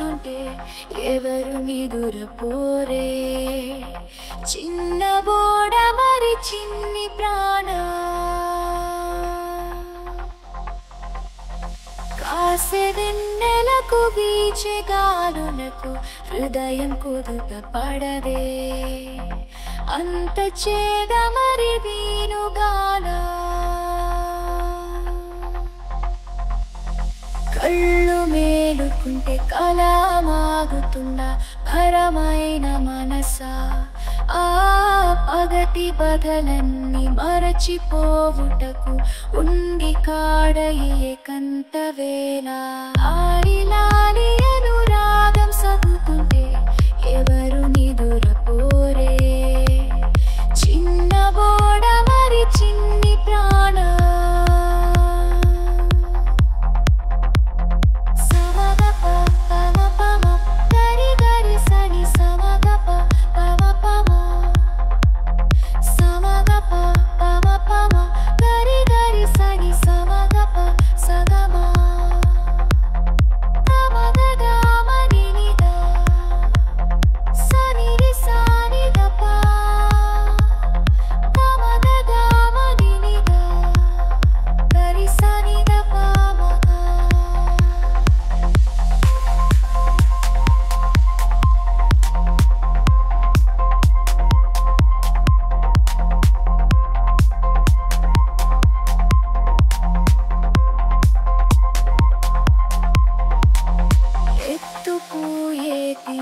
సాగుతుంటే ఎవరు నిదురపోరే. చిన్న బోడ మరి చిన్ని ప్రాణ కాసే వెన్నెలకు వీచే గాలులకు హృదయం కుదుట పడదే. అంత చేద మరి వీనుగాల కళ్ళు మేలుకుంటే కళ మాగుతుందా భరమైన మనసా. ఆ పగటి బదలన్నీ మరచిపోవుటకు ఉండి కాడ ఏకంత వేళ. లాలి లాలి అనురాగం సాగుతుంటే ఎవరు నిదురపోరే. చిన్న బోడ మరి చిన్ని ప్రాణ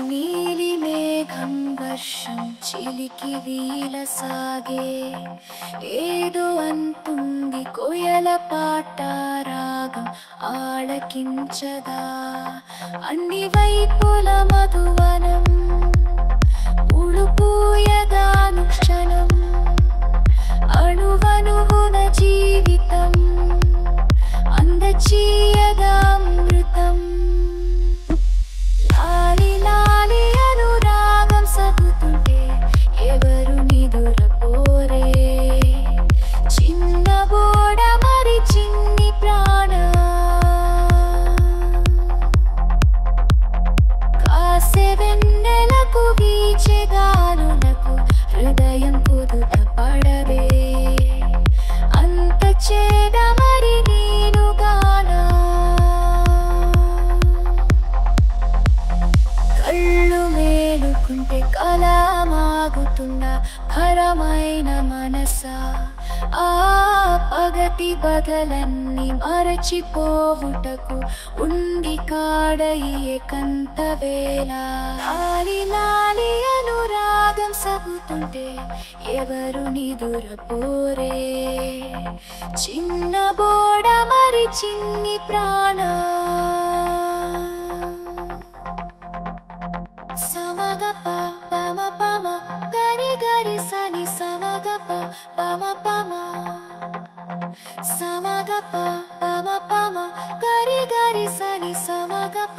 నీలి మేఘం వర్షం చిలికి వీలసాగే. ఏదో అంటుంది కొయల పాట రాగం ఆలకించదా. అన్ని వైపుల మధువనం ఉడుపూయగాను క్షణం అణువణువున జీవితం అందచీయగా అమృతం. లాలి లాలి అనురాగం సాగుతుంటే ఎవరు నిదురపోరే. చిన్న బోడ మరి చిన్ని ప్రాణ కాసే వెన్నెలకు వీచే గాలులకు హృదయం కుదుట పడదే. అంత చేద మరి నీనుగాల కళ్ళు మేలుకుంటే కళ మాగుతుందా భరమైన మనసా. ఆ పగటి బదలన్నీ మరచిపోవుటకు ఉండి కాడ ఏకంత వేళ. లాలి లాలి అనురాగం సాగుతుంటే ఎవరు నిదురపోరే. చిన్న బోడ మరి చిన్ని ప్రాణ సమగప పమ పమ గరి గరి సని సమగప పమ పమ సమగప పమ పమ గరి గరి సని సమగప